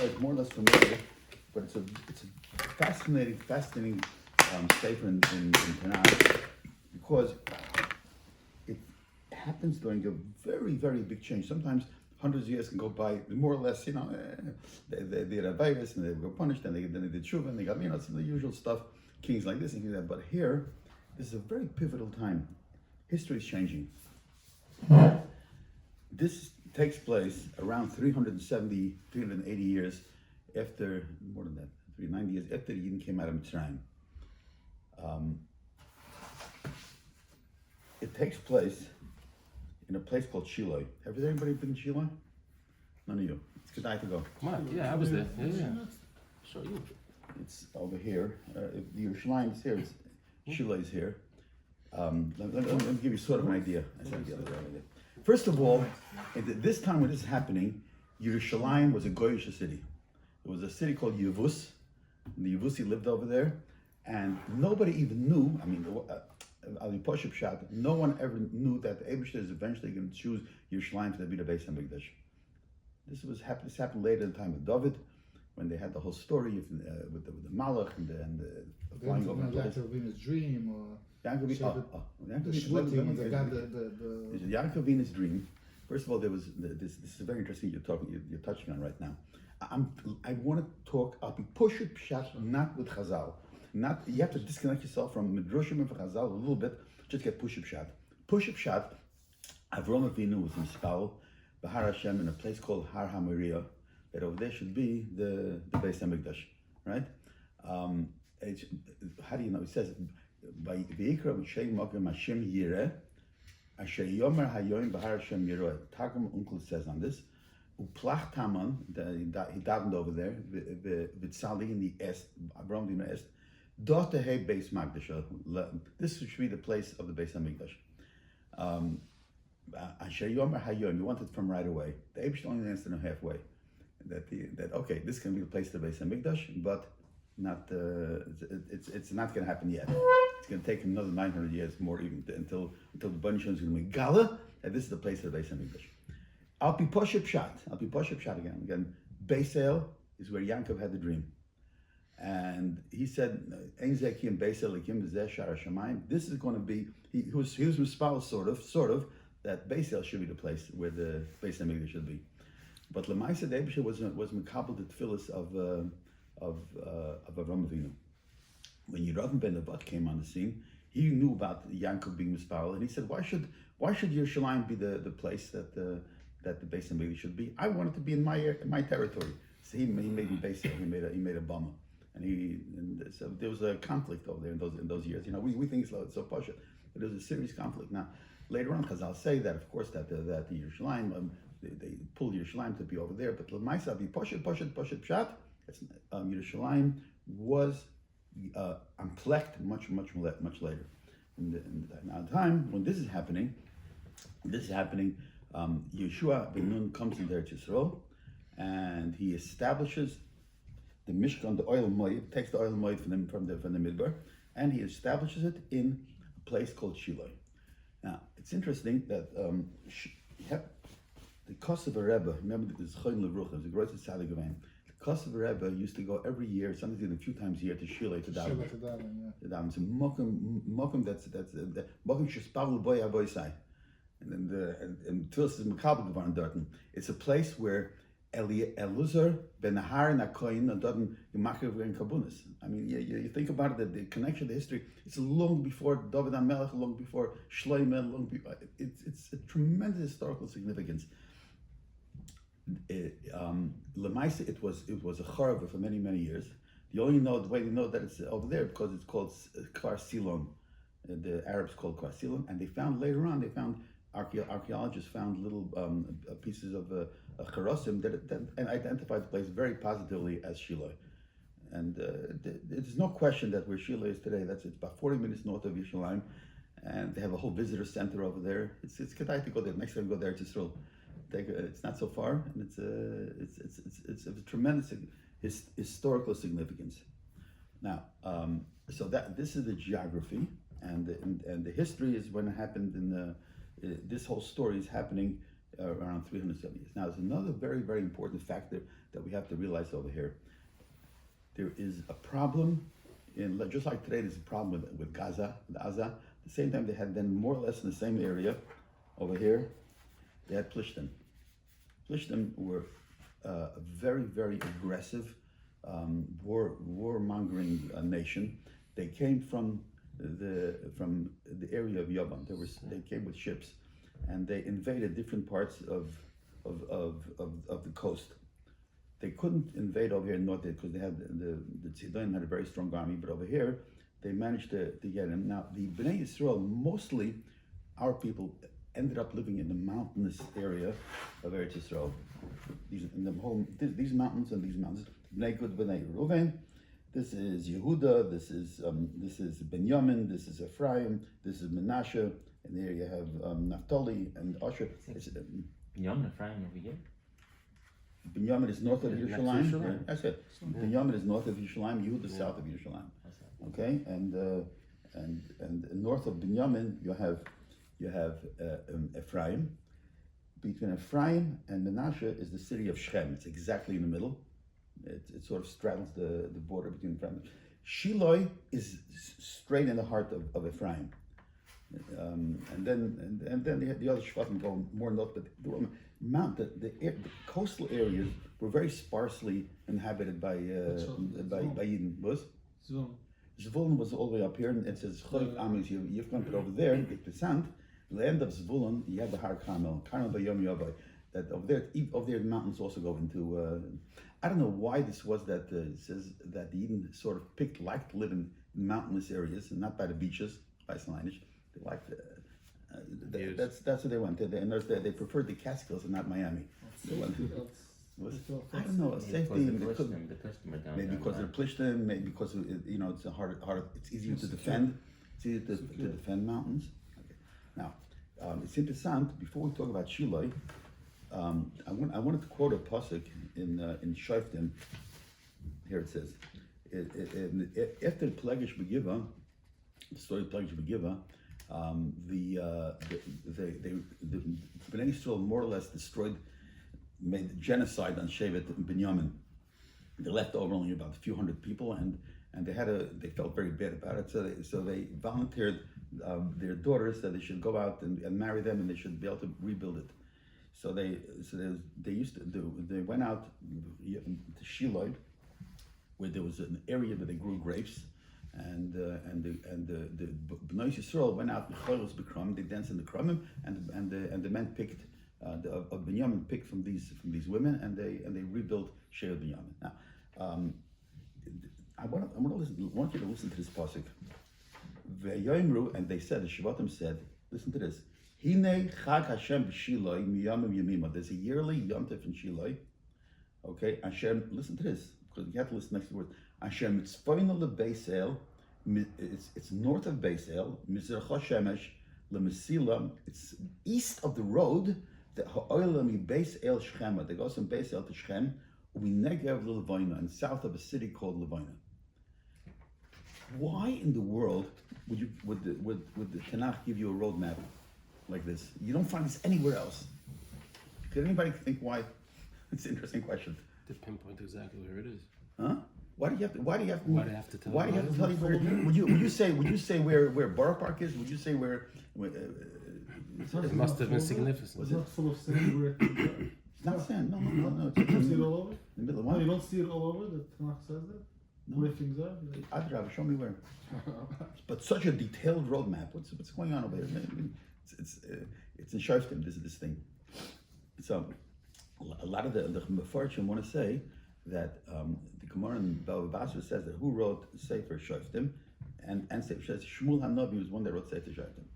everybody's more or less familiar, but it's a fascinating statement in Tanakh because it happens during a very, very big change. Sometimes hundreds of years can go by, more or less, they did a virus and they were punished, and then they did tshuva and they got, some of the usual stuff, kings like this and things like that. But here, this is a very pivotal time. History is changing. This takes place around 380 years after, more than that, 390 years after the Yidden came out of Mitzrayim. It takes place in a place called Shiloh. Has anybody been to Shiloh? None of you. It's good night to go. Come on, yeah, I was there. Yeah. Show you. It's over here. The Yerushalayim is here. Shiloh is here. Let me give you sort of an idea. First of all, at this time when this is happening, Yerushalayim was a Goyish city. It was a city called Yevus. The Yevusi lived over there, and nobody even knew. Ali Poshep Shat, no one ever knew that the Eibishter is eventually going to choose Yerushalayim to be the Beis HaMikdash. This happened later in the time of David, when they had the whole story with the Malach and the flying over the place. Yaakov's dream, or Yaakov Avinu's dream. First of all, there was this is very interesting. You're touching on right now. I want to talk. I'll be Poshut Pshat, not with Chazal. You have to disconnect yourself from Midrashim and Chazal a little bit. Just get Poshut Pshat. Poshut Pshat. Avram Avinu was in Spal, Bahar Hashem, in a place called Har HaMoriah. That over there should be the Beis HaMikdash, right? How do you know? It says by V'ikra B'Shem Mokem Hashem Yireh Asher Yomer Hayoim Bahar Hashem Yireh. Targum Uncle says on this. Uplach Taman, he davened over there. V'tzali in the est, Avram Avinu est. Dote He Beis Magdash. This should be the place of the Beis HaMikdash. Asher Yomer Hayoim. You want it from right away. The Eibishter only answered him halfway. That okay, this can be the place of the Beis HaMikdash, but not. It's not going to happen yet. It's going to take another 900 years more, even until the Bnei Yisrael is going to be Gala, and this is the place of the Beis HaMikdash. I'll be Poshep Pshat again. Again, Beisel is where Yaakov had the dream, and he said, "Ein zekim Beisel lekim v'zeh shar hashamayim." This is going to be. He was mispal sort of that Beisel should be the place where the Beis HaMikdash should be. But Lemaisa the Eibishter was mekabel the tefillas of Avram Avinu. When Yeravim ben Nevat came on the scene, he knew about Yaakov being mispal, and he said, "Why should Yerushalayim be the place that the Beis HaMikdash should be? I want it to be in my territory." So he made me Beisel. He made a bummer, and so there was a conflict over there in those years. We think it's so posh, but there was a serious conflict. Now later on, Chazal say that of course that the Yerushalayim. They pulled Yerushalayim to be over there, but L'maisa be Poshet Pshat. Yerushalayim was amplekt much later. In the time when this is happening, Yeshua ben Nun comes into Eretz Yisrael, and he establishes the Mishkan, the oil moed, takes the oil moed from the Midbar, and he establishes it in a place called Shiloh. Now it's interesting that the Kosovo Rebbe, remember this Choin Levruch, there's a great Tzaddik of him. The Kosovo Rebbe used to go every year, sometimes even a few times a year, to Shiloh to daven. It's a mokum that's mokum shespavul boy aboisai, and Tfilis is makabel gevarn dorten. It's a place where Eluzar ben Nahar and Akoin and dorten gemacher and kabunas. You think about it, the connection, the history. It's long before David HaMelech, long before Shloimeh, long before. It's a tremendous historical significance. Lemaisa, it was a charav for many years. The way they know that it's over there because it's called Kfar Silon. The Arabs called Kfar Silon, and later on archaeologists found little pieces of charosim that identified the place very positively as Shiloh. And there's no question that where Shiloh is today, it's about 40 minutes north of Yerushalayim, and they have a whole visitor center over there. It's kedai to go there. Next time you go there, it's not so far, and it's a tremendous historical significance. Now, so this is the geography, and the history is when it happened this whole story is happening around 370 years. Now, there's another very, very important factor that we have to realize over here. There is a problem, just like today there's a problem with Gaza, with Gaza. At the same time, they had then more or less in the same area over here, they had Plishtim. Plishtim were a very, very aggressive, warmongering nation. They came from the area of Yavan. They came with ships, and they invaded different parts of the coast. They couldn't invade over here in north because they had the Tzidon had a very strong army, but over here they managed to get him. Now the Bnei Yisrael, mostly our people, ended up living in the mountainous area of Eretz Yisrael. These mountains and these mountains. Bnei Gad, Bnei Reuven. This is Yehuda. This is Benjamin. This is Ephraim. This is Menashe. And there you have Naphtali and Asher. Benjamin, Ephraim over here. Benjamin is north of Yerushalayim. Right? That's it. Benjamin is north of Yerushalayim. Yehuda is south of Yerushalayim. Okay, and north of Benjamin you have Ephraim. Between Ephraim and Menashe is the city of Shechem. It's exactly in the middle. It sort of straddles the border between Ephraim. Shiloh is straight in the heart of Ephraim. And then the other Shvatim go more north, but the coastal areas were very sparsely inhabited by Yidden. Zvulun was all the way up here, and it says you've come over there. The land of Zvulun, you have the Har Carmel Bayom Yavai. That over there the mountains also go into. I don't know why this was that it says that the Yidden sort of liked to live in mountainous areas and not by the beaches, by Salinish. They liked that's what they went. They preferred the Catskills and not Miami. They went to, I don't know, safety. Maybe because they're Plishtim, maybe because it's a hard. It's easier to defend. It's easier to defend mountains. Okay. Now, it's interesting. Before we talk about Shiloh, I wanted to quote a pasuk in Shoftim. Here it says, after Plegish Begiva, the story of Plegish Begiva, the Bnei Yisrael more or less made genocide on Shevet and Binyamin. They left over only about a few hundred people, and they felt very bad about it. So they volunteered their daughters that they should go out and marry them, and they should be able to rebuild it. So they went out to Shiloh, where there was an area where they grew grapes, and the Bnei Yisrael went out they danced in the krumim, and the men picked of Binyamin picked from these women, and they rebuilt Shevet Binyamin. Now, I want you to listen to this pasuk. Ve'yoimru, and they said, the Shvatim said, listen to this. Hine Chag Hashem b'Shiloi miyamim yamima. There's a yearly Yom Tov in Shiloh. Okay, Hashem. Listen to this, because you have to listen next to the word. Hashem mitzvayna leBeisel. It's north of Beisel. Mizracha Shemesh leMesila. It's east of the road. The ha'olam miBeisel Shechema. They go from Beisel to Shechem. We negev leLevina, and south of a city called Levina. Why in the world would the Tanakh give you a roadmap like this? You don't find this anywhere else. Could anybody think why? It's an interesting question. To pinpoint exactly where it is. Huh? Why do you have to tell you where? Would you say where Borough Park is? Would you say where it must have been significant. It's not full of sand where it's not sand. No. You don't see it all over? In the middle of No, one. you don't see it all over? The Tanakh says that? No. Where things are? Adrab, show me where. But such a detailed roadmap. What's going on over here? It's in Shoftim. This thing. So a lot of the Mefarshim want to say that the Gemara in Bava Basra says that who wrote Sefer Shoftim and Sefer Shoftim. Shmuel HaNavi was one that wrote Sefer Shoftim,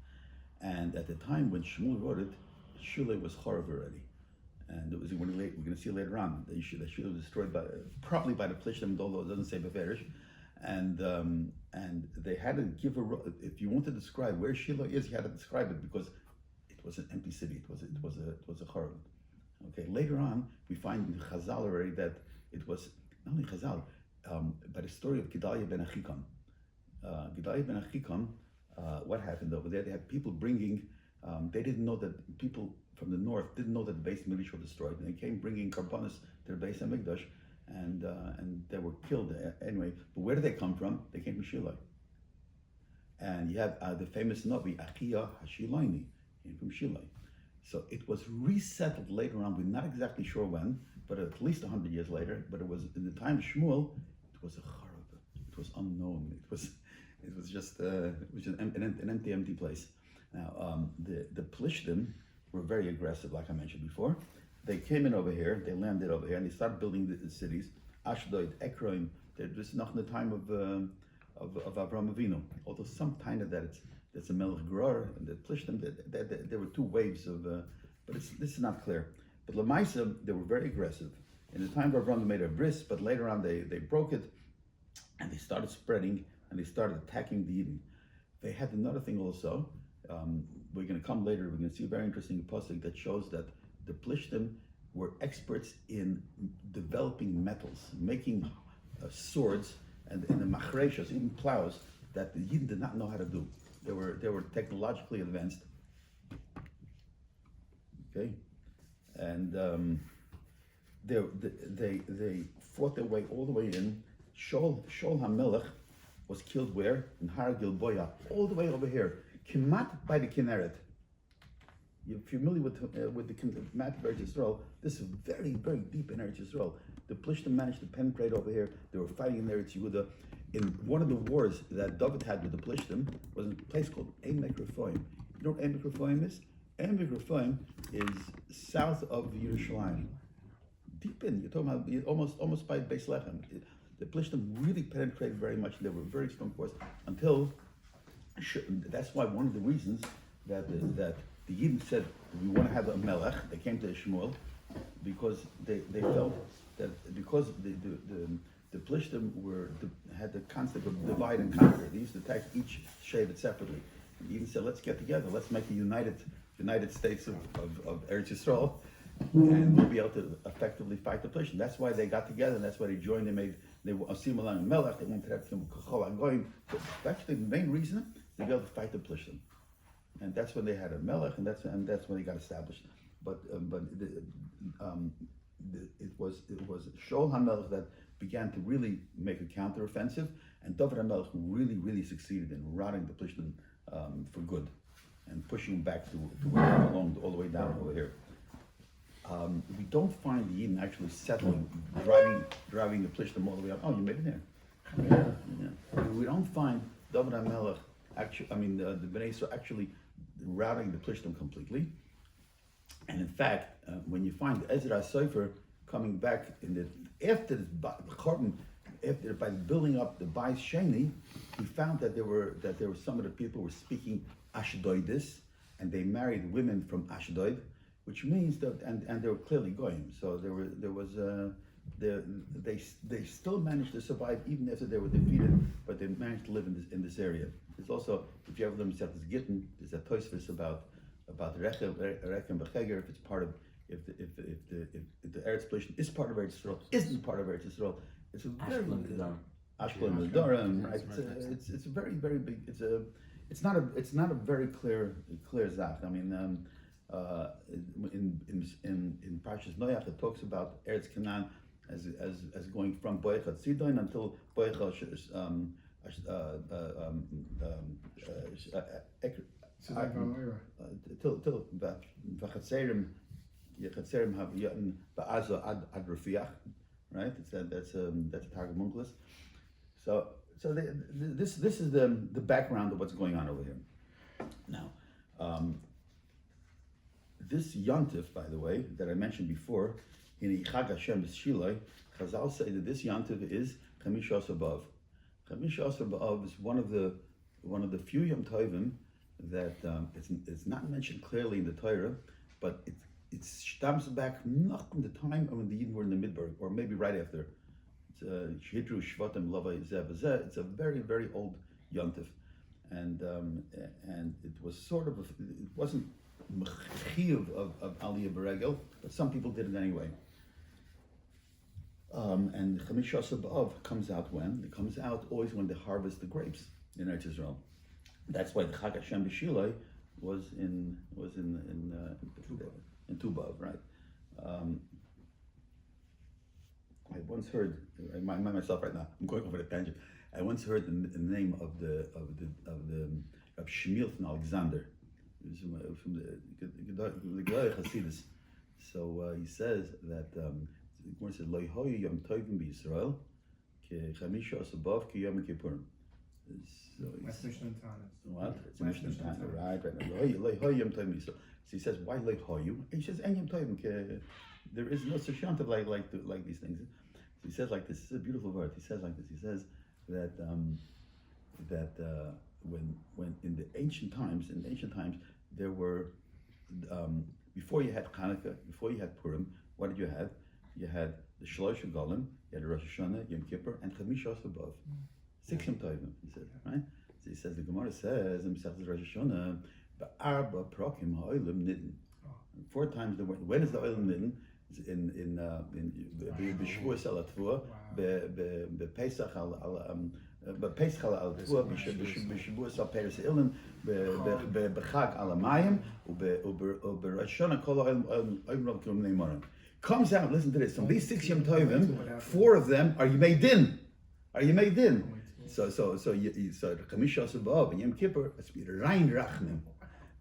and at the time when Shmuel wrote it, Shiloh was Charav already. And it was we're going to see later on that Shiloh was destroyed probably by the Plishtim, although it doesn't say Beferish, and they had to give if you want to describe where Shiloh is, you had to describe it because it was an empty city. It was a Charav. Okay. Later on, we find in Chazal already that it was not only Chazal, but the story of Gedaliah ben Achikam. Gedaliah ben Achikam, what happened over there? They had people bringing. They didn't know that people from the north didn't know that the Beis Mikdash was destroyed, and they came bringing karbanos to the Beis Mikdash, and they were killed anyway. But where did they come from? They came from Shilai. And you have the famous Navi Achia Hashilaini came from Shilai. So it was resettled later on. We're not exactly sure when, but at least 100 years later. But it was in the time of Shmuel. It was a charab. It was unknown. It was just an empty place. Now the Plishtim were very aggressive, like I mentioned before. They came in over here. They landed over here, and they started building the cities. Ashdod, Ekron. This is not in the time of Avraham Avinu. Although some kind of that it's a Melech Geror and the Plishtim. There were two waves of, but this is not clear. But Lamaisa, they were very aggressive. In the time of Avraham, they made a bris, but later on they broke it, and they started spreading, and they started attacking the Eden. They had another thing also. We're going to come later. We're going to see a very interesting pasuk that shows that the Plishtim were experts in developing metals, making swords and the machreshas, even plows, that the Yidden did not know how to do. They were technologically advanced. Okay, and they fought their way all the way in. Shol HaMelech was killed where? In Har Gilboa, all the way over here, Kimat by the Kinneret. You're familiar with the map of Eretz Yisrael. This is very, very deep in Eretz Yisrael. The Plishtim managed to penetrate over here. They were fighting in Eretz Yehuda. In one of the wars that David had with the Plishtim was in a place called Emek Rephaim. You know what Emek Rephaim is? Emek Rephaim is south of Yerushalayim. Deep in, you're talking about almost by Beis Lechem. The Plishtim really penetrated very much. They were a very strong force until, that's why one of the reasons that the Yidden said, we want to have a melech. They came to Shmuel because they felt that because the Plishtim had the concept of divide and conquer. They used to attack each Shevet separately. And the Yidden said, let's get together. Let's make a United States of Eretz Yisrael, and we'll be able to effectively fight the Plishtim. That's why they got together, and that's why they joined. They were Asimalan and Melech. They wanted to have some Kachol Agoyim. But actually, the main reason to be able to fight the Plishtim. And that's when they had a melech, and that's when they got established. But it was Shol HaMelech that began to really make a counteroffensive, and David HaMelech really succeeded in routing the Plishtim for good, and pushing them back to where they belonged, all the way down over here. We don't find the Yidden actually settling, driving the Plishtim all the way up. Oh, you made it there. Yeah. We don't find David HaMelech the Bnei Yisrael actually routing the Plishtim completely. And in fact, when you find Ezra Sefer coming back after by building up the Bais Sheni, he found that there were some of the people were speaking Ashdodis, and they married women from Ashdod, which means that and they were clearly going. So they still managed to survive even after they were defeated, but they managed to live in this area. There's also, if you ever learn Masechtas Gittin, there's a Tosfos about Rech and Becheger, if it's part of if the Eretz Plishtim is part of Eretz Yisrael, isn't part of Eretz Yisrael. It's a very Ashkelon Nedarim, right? It's a very, very big. It's not a very clear zach. I mean, in Parshas Noach it talks about Eretz Canaan as going from Boychat Sidon until Boychat till V'chatzerim have Yatan Ba'aza ad Rafiach, right? That's a Targum Onkelos. So this is the background of what's going on over here. Now, this Yontif, by the way, that I mentioned before, in Chag Hashem Shilai, Chazal say that this Yontif is Chamish Asar B'Av. Chamish Asar B'Av is one of the few Yom Tovim that it's not mentioned clearly in the Torah, but it stems back not from the time when the Yidden were in the Midbar, or maybe right after. It's Shidru Shvatim Lava Zeh B'Zeh. It's a very, very old Yontif, and it was sort of it wasn't mechiv of Aliyah Beregel, but some people did it anyway. And Chamish Asar B'Av comes out when? It comes out always when they harvest the grapes in Eretz Yisrael. That's why the Chag Hashem B'Shilai, was in Tubav, right? I once heard, I mind myself right now, I'm going over the tangent. I once heard the name of Shmuel from Alexander. He was from the Gedolei Hasidus. So he says that Gemara says, "Lo hoyu yom tovim b'Yisrael ke chamisha asabav ke yom kippurim." That's Mishnah and Tana. What? It's a Mishnah and Tana, right? Lo hoyu yom tovim b'Yisrael. So he says, why lo hoyu? He says, "En yom tovim ke." There is no such shantav like these things. So he says like this. It's a beautiful word. He says like this. He says that when in ancient times, there were before you had Hanukkah, before you had Purim, what did you have? You had the Shlosh Galim, you had Rosh Hashanah, Yom Kippur, and Chamisha above. 6 Yom Tovim, he said, right? So he says, the Gemara says, in Masechtas Rosh Hashanah, Ba'arba Prokim Ha'olim Nidin. 4 times the word. When is the Olim Nidin? In B'Shavuos al Atvua, B'Pesach בפסח על התבואה, בשבוע על פרס האילן, בחג על המים, ובראש השנה כל האוהלים רב כאילו בני מורים. Comes out, listen to this, from these 6 Yom Tovim, 4 of them are Yemei Din. So Chamisha Asubah and Yom Kippur, it's rein rachnim.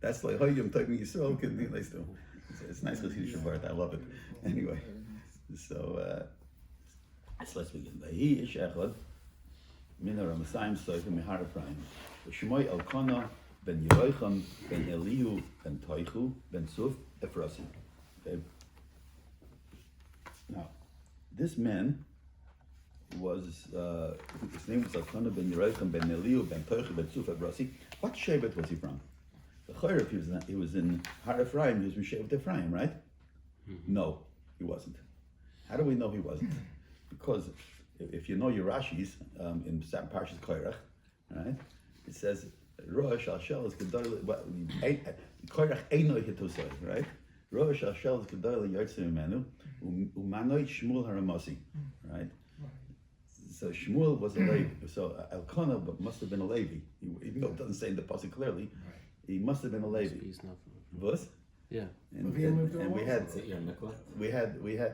That's like how Yom Tovim Yisrael can be nice too. It's nice to see the Shabbat, I love it. Anyway, so let's begin. Vahi ish echad. Mina Ramasayim Soifim Mihar Ephraim. Shmuel Elkanah ben Yerocham ben Elihu ben Toichu ben Suf Ephrasim. Okay. Now, this man was his name was Elkanah ben Yerocham ben Elihu ben Toichu ben Suf Ephrasim. What Shevet was he from? The Chayrev, he was in Har Ephraim. He was from Shevet Ephraim, right? Mm-hmm. No, he wasn't. How do we know he wasn't? Because if you know your Rashis in Parshas Korach, right? It says Rosh Hashel is Gedolei. Korach Eino Hitusay, right? Rosh Hashel is Gedolei Yotzei Menu Umanoi Shmuel Haramasi, right? So Shmuel was a Levi. So Elkanah must have been a Levi, even though it doesn't say in the pasuk clearly. He must have been a Levi. Was? Yeah. And we had.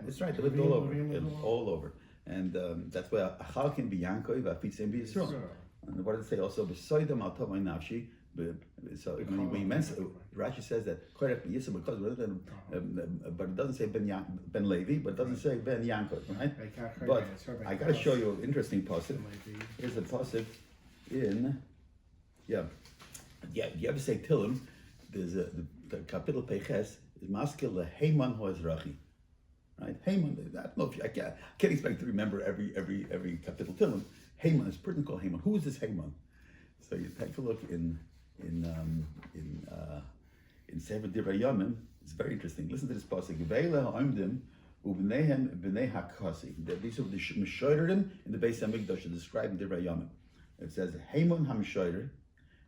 That's right. They lived all over. And that's why Achal can be Yankov, Afitzim be Yisrael. And what does it say also? Besoidam al Tov Nafshi. So when he mentions, Rashi says that Korach Yisrael because but it doesn't say Ben Levi, but it doesn't say Ben Yankov, right? But I got to show you an interesting pasuk. Here's a pasuk in you ever say Tillim? There's the capital Peches is maskil leHeiman Hoezrachi. Right, Haman. I don't know if I can't expect to remember every capital Tillim. Haman is a person called Haman. Who is this Haman? So you take a look in Sefer Divrei Yomim. It's very interesting. Listen to this pasuk. Ve'ela ha'omdim u'bneihem bnei hakasi. These are the Meshoirim in the Beis Hamikdash described in Divrei Yomim. It says Haman HaMeshoirer,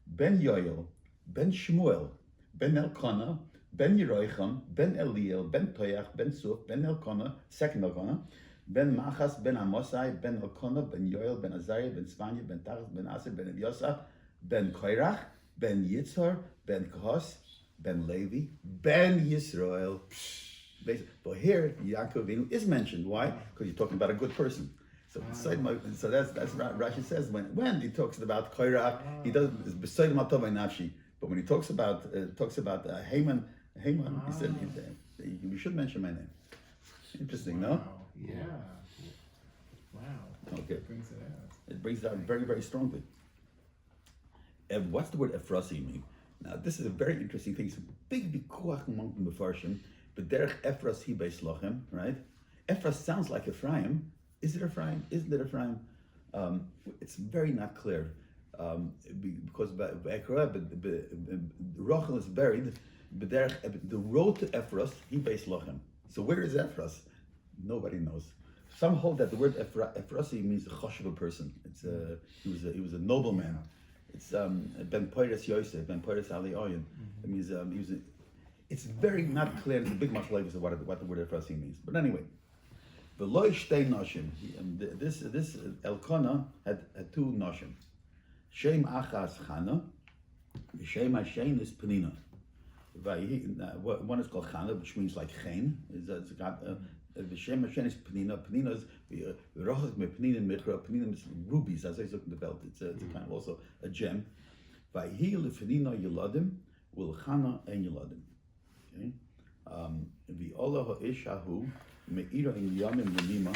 Ben Yoel, Ben Shmuel, Ben Elkanah, Ben Yerocham, Ben Eliel, Ben Toyach, Ben Suf, Ben Elkanah, second Elkanah, Ben Machas, Ben Amosai, Ben Elkanah, Ben Yoel, Ben Azariah, Ben Svanya, Ben Tachas, Ben Aser, Ben Eliosaf, Ben Koirach, Ben Yitzhar, Ben Kahos, Ben Levi, Ben Yisrael. But here, Yaakov Avinu is mentioned. Why? Because you're talking about a good person. So that's Rashi says when he talks about Koirach, he doesn't beside Matov Nafshi. But when he talks about Haman, he said you should mention my name. Interesting, no? Yeah. Wow. Okay. It brings it out. It brings it out very, very strongly. And what's the word Ephrasim mean? Now, this is a very interesting thing. It's a big bikuach among the Mefarshim. But derech Ephras hi beis lochem, right? Ephras sounds like Ephraim. Is it Ephraim? Isn't it Ephraim? It's very not clear. Because Rachel is buried, but the road to Ephras, he beis lochem. So where is Ephras? Nobody knows. Some hold that the word Ephrasi means a choshev person. It's he was a nobleman. It's Ben Poiras Yosef, Ben Poiras Ali Oyen. It means it's very not clear. It's a big machlokes of what the word Ephrasi means. But anyway, the loy shtei noshim. This Elkanah had 2 noshim. Shem achas Chana, Shem Hashem is Penina. One is called Chana, which means like Chen. It's got V'Shem Hashem is Penina. Penina is Rochak me Penina Michra. Penina is rubies, as I look in the belt. It's a kind of also a gem. Vayhi leFenina Yeladim Chana and Yeladim. Okay. V'Olah ha'ishahu me'ira in Yamim Yemima.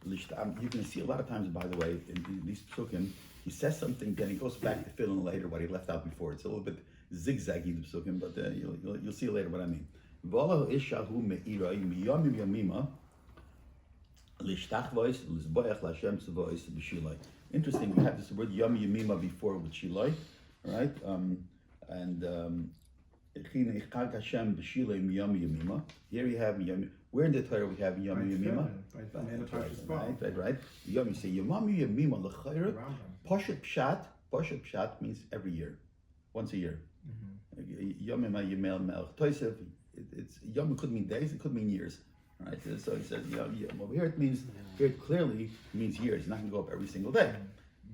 You can see a lot of times, by the way, in these Pesukim, he says something, then he goes back to fill in later what he left out before. It's a little bit zigzaggy, the Pesukim, but you'll see later what I mean. V'Olah ha'ishahu me'ira in Yamim Yemima lishtachvois lisboyach l'Hashem tzavois b'shilai. Interesting, we have this word Yom Yemima before with Shilai, right? Here you have Yom. Where in the Torah we have Yom Yemima? Right. Yom, you say Yom Yemima l'chayra. Pashat Pshat means every year, once a year. Yom Yemel Melch Toisev. It's Yom. It could mean days. It could mean years. Right, so he says, over here it means, here it clearly means years. It's not going to go up every single day.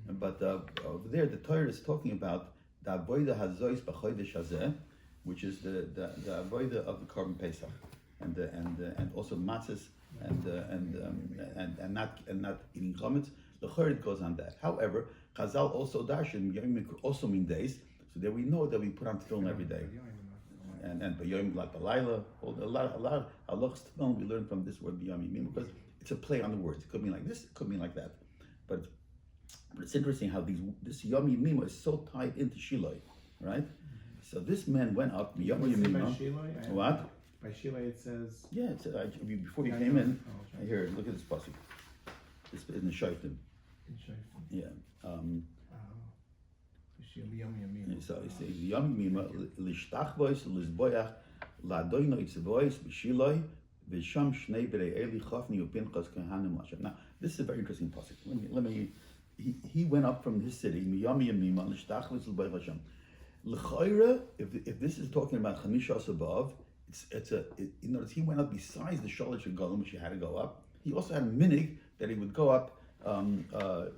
But over there, the Torah is talking about the avodah hazois b'chodesh hazeh, which is the avodah of the Korban Pesach, and also matzahs and not eating chametz. The Chorah goes on that. However, Chazal also darshan Yom also mean days, so that we know that we put on tefillin every day. And b'yom l'balayla, a lot of halachas we learn from this word b'yom yemim, because it's a play on the words. It could mean like this, it could mean like that. But it's interesting how this yom yemim is so tied into Shilai, right? So this man went up yom yemim. What? By Shilai it says. Yeah, it's before you came in. Here, look at this pasuk. This is in the Shoftim. Yeah. So he says, Yom Yemima, Lishtachvois, Lisboyach, Ladoino Itzvois, B'Shiloi, V'Sham Shnei B'rei Eli Chofni Upinchas Kehanim Lashem. Now, this is a very interesting pasuk. Let me. He went up from his city, Yom Yemima, Lishtachvois, Lisboyach Hashem. L'chayra, if this is talking about Chamishas above, in other words, he went up besides the Shalosh Regalim, which he had to go up. He also had a minig that he would go up. Why?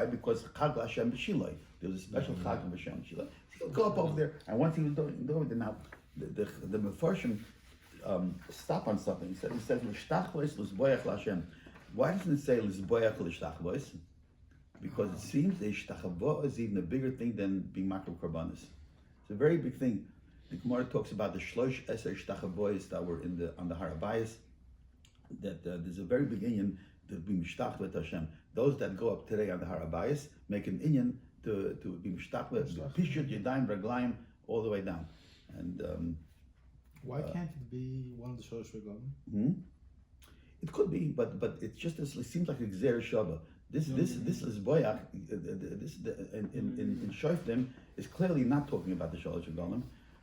Because Chag Hashem B'Shilai. There was a special Chag of Hashem B'Shilai. So he would go up over there, and once he was doing it, now the Mefarshim stop on something. He said L'Shtachvois L'Zboyach L'Hashem. Why doesn't it say L'Zboyach L'Shtachvois? Because it seems the Shtachavoah is even a bigger thing than being Makro Karbanis. It's a very big thing. The Gemara talks about the Shlosh Eser Shtachavois that were on the Harabayas. That there's a very big inyan to be mishtach with Hashem. Those that go up today on the Harabayas make an inyan to be mishtach with Pishut Yadayim Raglayim all the way down. And why can't it be one of the Shalosh Regalim? It could be, but it just it seems like a Gzer Shabbat. This is Boyach. In Shoftim is clearly not talking about the Shalosh Regalim,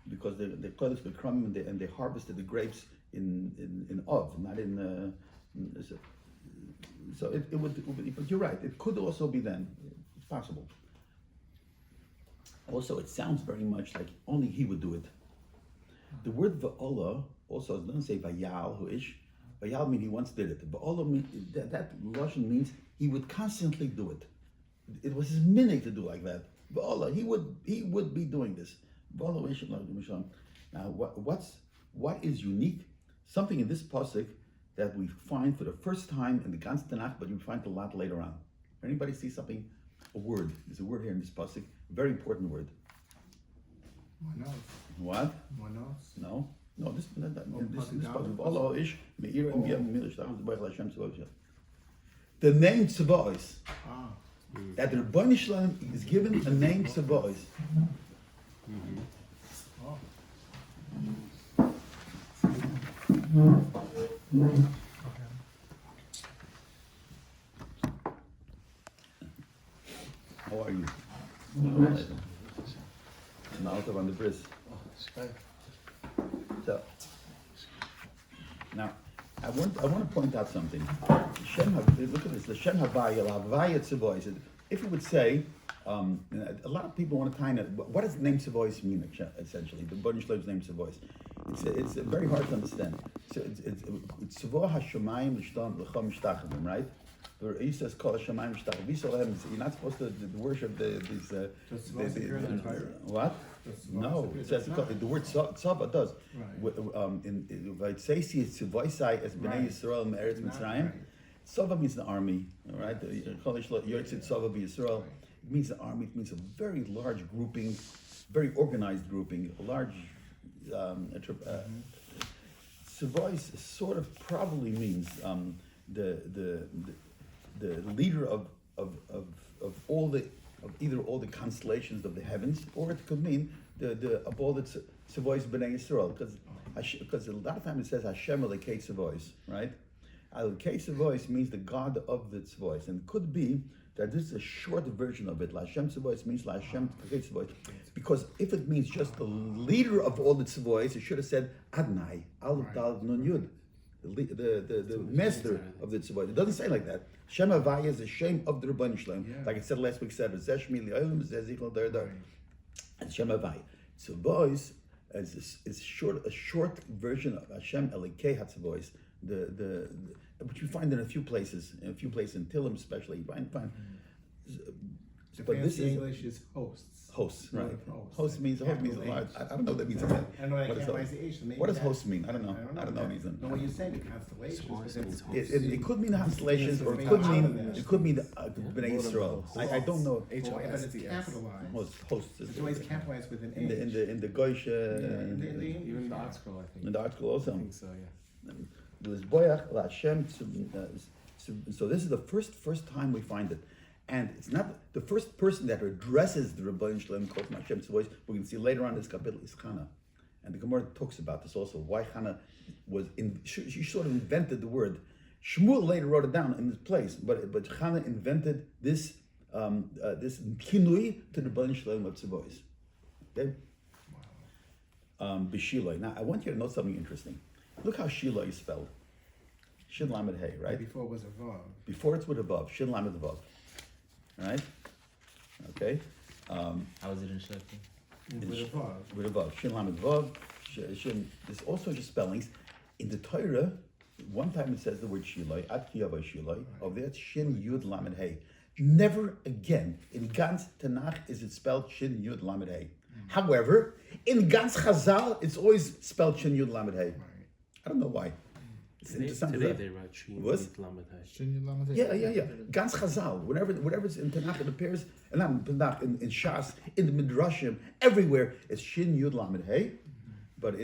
because they Kodesh B'Kram and they harvested the grapes in Ov, not in. So it would, but you're right. It could also be then. It's possible. Also, it sounds very much like only he would do it. The word va'olah also doesn't say vayal huish. Vayal means he once did it. Va'olah means that lashon means he would constantly do it. It was his minute to do like that. Va'olah, he would be doing this. Va'olah huish. Now, what is unique? Something in this pasuk that we find for the first time in the Ganze Nach, but you find a lot later on. Anybody see something? A word. There's a word here in this pasuk. A very important word. Manos. What? Manos. No. This pasuk. Allah ish me'ira and b'yam milish ta'am z'bayach l'Hashem tzavos. The name Tzavos. That the Rebbeinu Shalom is given a name Tzavos. How are you? Out on the bris. So now I want to point out something. Look at this. The Shem Havaya, Havaya Tzavois. If you would say, a lot of people want to tie that. What does the name Tzavois mean? Essentially, the Rebbeinu Shalom's name Tzavois. It's very hard to understand. So it's Tzavoah Hashemayim L'Shtam L'Chom Shtachim, right? He says, "Kol Hashemayim Shtach." You're not supposed to worship these. Does Tzavos appear in the Torah? What? Does Tzavos No, appear? it says the word tzava does. Right. In Vaitseisi, it's Tzivoisai as Bnei Right. Yisrael Me'eretz Not Mitzrayim. right. Tzava means the army, all right? Yotzei Tzava B'Yisrael. Right. It means the army. It means a very large grouping, very organized grouping, a large. Tzivois sort of probably means the leader of all the either all the constellations of the heavens, or it could mean the of all the Tzivois B'nei Yisrael, because a lot of times it says Hashem Elokei Tzivois, right? Elokei Tzivois means the God of the Tzivois, and it could be that this is a short version of it. La Hashem Tzivois means La Hashem Elokei Tzivois, because if it means just the leader of all the Tzivois, it should have said Adonai Aleph Dal Nun Yud. The master of the Tzivois. It doesn't say like that. Shem Havaya is the shame of the Rabbi Shalom. Yeah. Like I said last week, said Zeshmi Li'olim Zezichel Dar Dar. And Shem Havaya. Tzivois is a short version of Hashem Elokei HaTzivois. Which you find in a few places in Tillim especially. You find. The But this fancy is English is hosts. hosts, right? Hosts. Host means a large. I don't know what that means. I don't know What is host? capitalization. What does host mean? I don't know. I don't know that- anything. No, when you say the constellations, Source but means it's- host. It could mean the constellations, or it could mean Bnei Yisrael. I don't know. but it's capitalized. Hosts. It's always capitalized with an in H. the Goish Even the article, I think. in the article also. I think so, yeah. There was Boyach La Hashem. So this is the first time we find it, and it's not the first person that addresses the Rabbi Shalom called Hashem's voice. We can see later on in this kapitel is Chana, and the Gemara talks about this also. Why Chana was she sort of invented the word. Shmuel later wrote it down in this place, but Chana invented this this kinui to the Rabbi Shalom of Tzivois. Okay. B'Shiloi. Now I want you to know something interesting. Look how Shiloi is spelled. Shin Lamed Hey, right? Before it was a vav. Before it's with a vav, Shin Lamed Vav. Right? Okay? How is it in Shlokim? With a vav. With a vav. Shin Lamed Vav. Shin. There's all sorts of spellings. In the Torah, one time it says the word Shiloi, Ad Kiyavai Shiloi. Over there it's Shin Yud Lamed Hey. Never again in Gans Tanakh is it spelled Shin Yud Lamed Hey. However, in Gans Chazal, it's always spelled Shin Yud Lamed Hey. I don't know why. It's interesting. Today they write Shin What? Yud Lamed Hey. Shouldn't you lament it? Yeah. Gans Chazal, whatever's in Tanakh, it appears, and not in Tanakh, in Shas, in the Midrashim, everywhere, it's Shin Yud Lamed Hey. But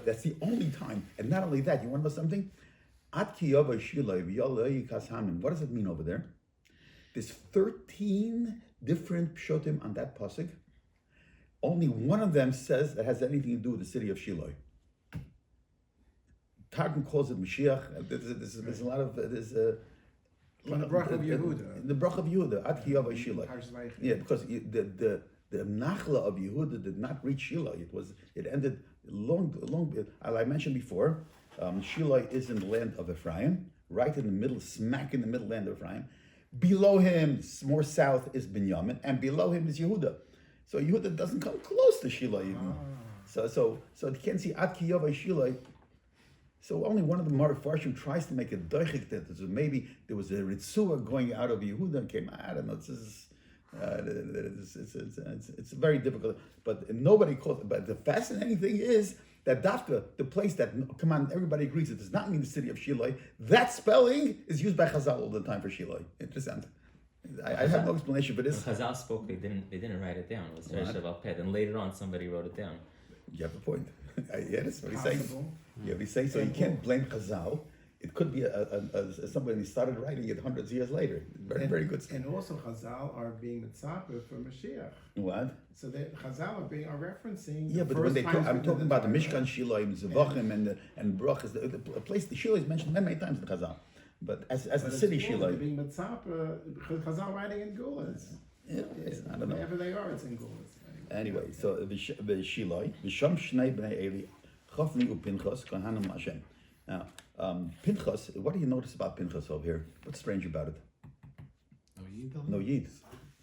that's the only time. And not only that, you want to know something? At Kiyava Shiloi v'Yolei Kashamin. What does it mean over there? There's 13 different pshotim on that pasuk. Only one of them says that has anything to do with the city of Shiloi. Targum calls it Mashiach. There's a lot of From the Brach of Yehuda. The Brach of Yehuda, Ad Kiyava Shiloi. Parshas Vayikra. Yeah, because the Nachla of Yehuda did not reach Shiloi. It ended long. I mentioned before, Shiloi is in the land of Ephraim, right in the middle, smack in the middle land of Ephraim. Below him, more south, is Binyamin, and below him is Yehuda. So Yehuda doesn't come close to Shiloi even. So you can't see Ad Kiyava Shiloi. So only one of the Marafarshim tries to make a doichik that maybe there was a ritzua going out of Yehuda and came. I don't know. It's very difficult. But nobody calls. But the fascinating thing is that Dafka, the place that come on, everybody agrees it does not mean the city of Shiloi. That spelling is used by Chazal all the time for Shiloi. Interesting. I have no explanation for this. When Chazal spoke, they didn't write it down. It was Reshav al-Ped, and later on somebody wrote it down. You have a point. Yeah, that's what he's saying. Possible. Yeah, he's saying so. You can't blame Chazal. It could be somebody started writing it hundreds of years later. Very good. And also Chazal are being mitzapeh for Mashiach. What? So that Chazal are referencing. Yeah, the but when first they times I'm written talking in the about the Torah. Mishkan Shiloh, Zevachim, and Brachas. The place the Shiloh is mentioned many times in Chazal, but as But the it's city cool, Shiloh. they're being mitzapeh. Chazal writing in Gulas. Yeah, I don't know. Wherever they are, it's in Gulas. Anyway, so the Shiloh, the Sham Shnei Bnei Eli, Chofni uPinchas Kohanim Hashem. Now, Pinchas. What do you notice about Pinchas over here? What's strange about it? No Yid.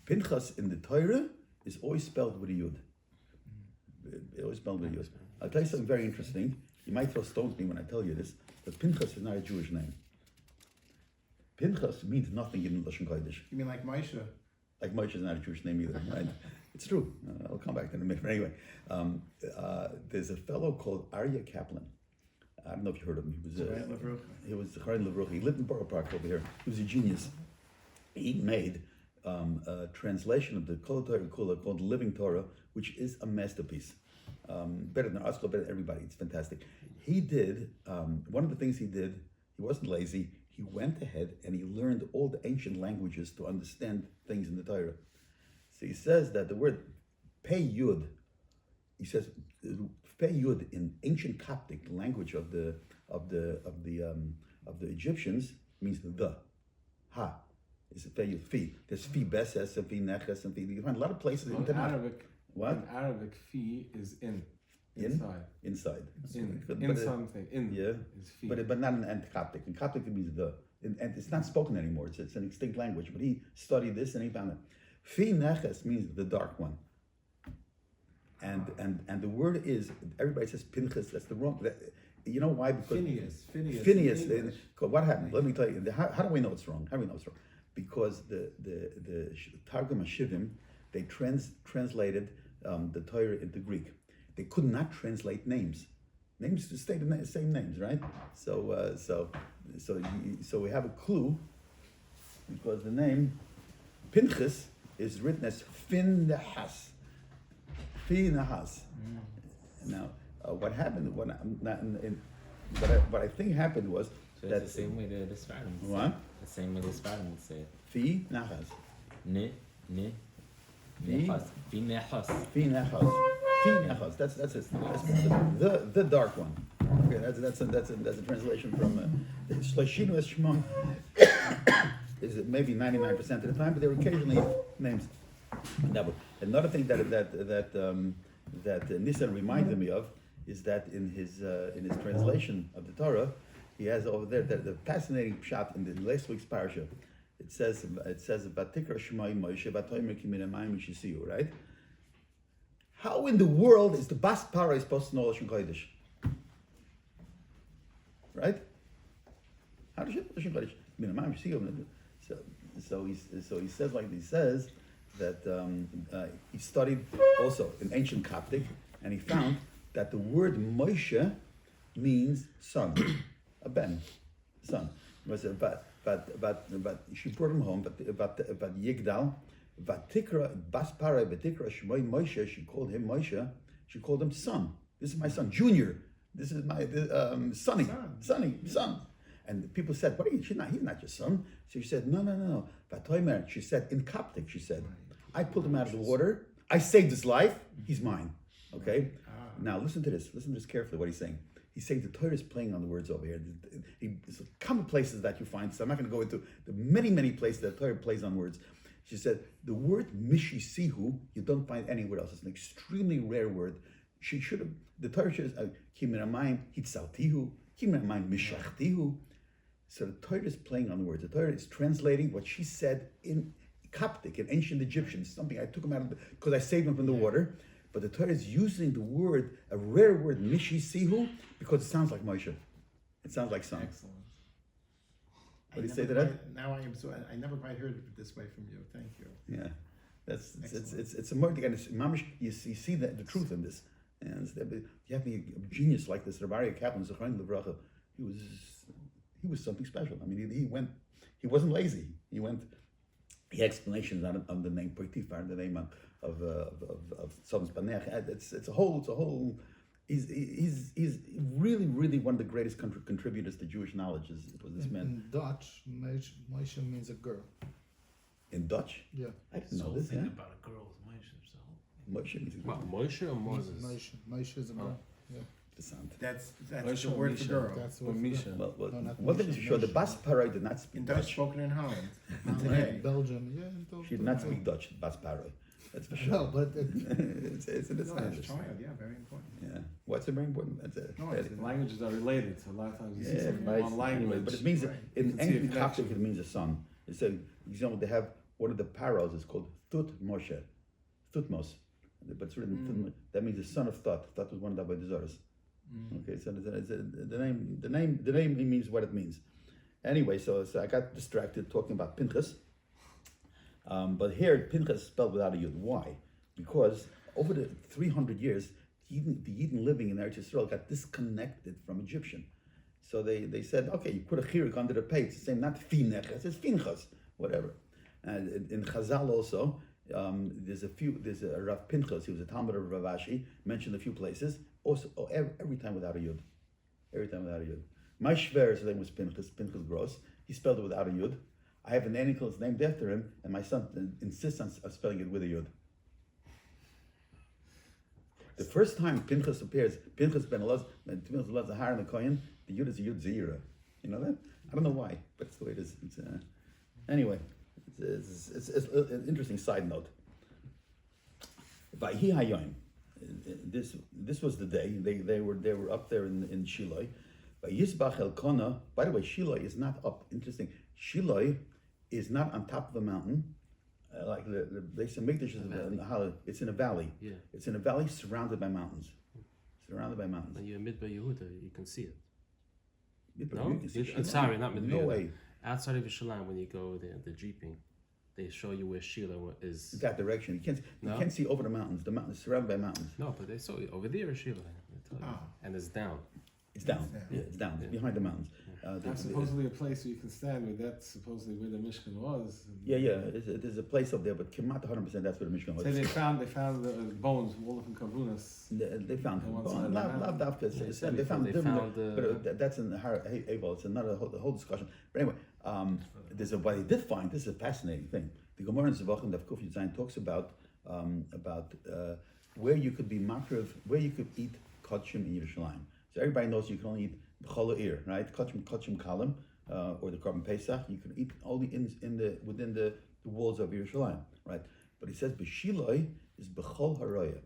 Pinchas in the Torah is always spelled with a Yud. Always spelled with a Yud. I'll tell you something very interesting. You might throw stones at me when I tell you this, but Pinchas is not a Jewish name. Pinchas means nothing in Lashon Kodesh. You mean like Moshe? Like Moshe is not a Jewish name either, right? It's true. I'll come back to it in a minute. But anyway, there's a fellow called Aryeh Kaplan. I don't know if you heard of him. He was Charan Levruch. He lived in Borough Park over here. He was a genius. He made a translation of the Kol Torah Kula called Living Torah, which is a masterpiece. Better than Arskol, better than everybody. It's fantastic. He did, one of the things he did, he wasn't lazy. He went ahead and he learned all the ancient languages to understand things in the Torah. So he says that the word Pei Yud, he says Pei Yud in ancient Coptic, the language of the Egyptians, means the. Ha is Pei Yud, Fi. There's Fi Beses and Fi Neches and Fi. You find a lot of places in Tanakh. Arabic. What? In Arabic, fi is inside. Inside. In something. In Yeah. is fi. But not in Coptic. In Coptic it means the. And it's not spoken anymore. It's an extinct language. But he studied this and he found it. Fi Neches means the dark one. And the word is, everybody says Pinchas. That's the wrong. You know why? Because Phineas. What happened? Let me tell you. How do we know it's wrong? How do we know it's wrong? Because the Targum HaShivim, they translated the Torah into Greek. They could not translate names. Names to stay the same names, right? So we have a clue, because the name Pinchas is written as Phinehas. Phinehas. Now, what happened? What I think happened was So that it's the same way the Sfardim would say what? it. The same way the Sfardim would say it. Phinehas. Nehas. Phinehas. Phinehas. That's it. That's the dark one. Okay, that's a translation from Shlashinu es Shmon. Is it maybe 99% of the time, but there were occasionally names. Another thing that Nissan reminded me of is that in his translation of the Torah, he has over there the fascinating shot in the last week's parasha. It says Vatikra Shmai Moshe Vatoimer Ki Min Hamayim Yishisiu, right? How in the world is the Bas Parah supposed to know Lashon Kodesh? Right? How does she know Lashon Kodesh? Min Hamayim Yishisiu. So he says that he studied also in ancient Coptic, and he found that the word Moshe means son, a ben, son. But she brought him home. But Yigdal, Vatikra Bas Parah Vatikra Shmoi Moshe. She called him Moshe. She called him son. This is my son, Junior. This is my Sonny, son. And people said, "What are you? He's not your son." So she said, "No. Vatoimer." She said in Coptic. She said, "I pulled him out of the water. I saved his life. He's mine." Okay. Now listen to this. Listen to this carefully. What he's saying. He's saying the Torah is playing on the words over here. There's a common places that you find. So I'm not going to go into the many places that Torah plays on words. She said the word mishisihu you don't find anywhere else. It's an extremely rare word. She should have. The Torah should have kiminamayim hitzaltihu, kiminamayim mishachtihu. So the Torah is playing on the words. The Torah is translating what she said in Coptic, in ancient Egyptian. Something I took him out of because I saved him from the water. But the Torah is using the word, a rare word, mishisihu, because it sounds like Moshe. It sounds like son. Excellent. What do you say to that? Now I am so. I never quite heard it this way from you. Thank you. Yeah, it's a more mamish. You see the truth in this, and you have a genius like this. Rabbi Kaplan, Zechron Levracha, he was something special. I mean, he wasn't lazy. He had explanations on the name Poitifar, the name of Sons Banech. It's a whole. He's really one of the greatest contributors to Jewish knowledge. Was this man? In Dutch, Moshe means a girl. In Dutch? Yeah. I didn't know this. Yeah. About a girl's Moshe means a girl. Moshe or Moses? Moshe is a girl. Yeah. The sound. That's Moshe the or word Misha? for girl. That's Or what Misha? Well, No, not one thing Moshe, is sure, the Moshe. Bas Paroi did not speak In Dutch, Dutch. spoken in Holland. In Belgium, yeah. In She did not speak Dutch, Bas Paroi. That's for sure. No, but it's No, that's Spanish. child. Yeah, very important. Yeah. What's very important? That's it. No, it's- Languages are related, so a lot of times you see Yeah, something right. on language. But it means Right. in You can see a ancient Coptic connection. it means a son. It's a example. They have one of the paros is called Thut Moshe, Thutmos, but it's written Thut. That means the son of Thut. Thut was one of the Avodah Zarahs. Okay, so the name it means what it means, Anyway, so I got distracted talking about Pinchas. But here, Pinchas is spelled without a yud. Why? Because over the 300 years, the Yidden living in Eretz Yisrael got disconnected from Egyptian. So they said, okay, you put a chirik under the pay. It's the same, not finech, it says Pinchas, whatever. And in Chazal also, there's a Rav Pinchas, he was a Talmud of Rav Ashi, mentioned a few places, also every time without a yud. Every time without a yud. My Shver's name was Pinchas Gross. He spelled it without a yud. I have an animal that's named after him, and my son insists on spelling it with a yud. The first time Pinchas appears, Pinchas ben Elazar Zahar and the Kohen, the yud is a yud zira. You know that? I don't know why, but it's the way it is. Anyway, it's an interesting side note. Vayhi Hayoim. This was the day they were up there in Shiloh. Vayisbach Elkana. By the way, Shiloh is not up. Interesting. Shiloh is not on top of a mountain. Like the base of Mikdash is it's in a valley. Yeah. It's in a valley surrounded by mountains. Surrounded by mountains. When you're in Midbar Yehuda, you can see it. No? No? Sorry, not Midbar No Yehuda. way. Outside of Yerushalayim, when you go there, the jeeping, they show you where Shiloh is. That direction. You can't see over the mountains. The mountain is surrounded by mountains. No, but they saw you. Over there is Shiloh. They tell you. And it's down. It's down. Yeah, it's down. It's behind the mountains. That's supposedly a place where you can stand where that's supposedly where the Mishkan was. Yeah. There's a place up there, but not 100% that's where the Mishkan was. Say they found the bones, all of them kavunas. They found On one well, side of the not mountain. Dafka. Yeah, They found they different, found, but that's in the Abel. It's another whole discussion. But anyway, what they did find. This is a fascinating thing. The Gemara in Zevachim Daf Kuf Yud talks about where you could be makriv, where you could eat kachim in Yerushalayim. So everybody knows you can only eat b'chol ir, right? Kachim kalim, or the korban pesach. You can eat only within the walls of Yerushalayim, right? But he says b'shiloi is b'chol haraya,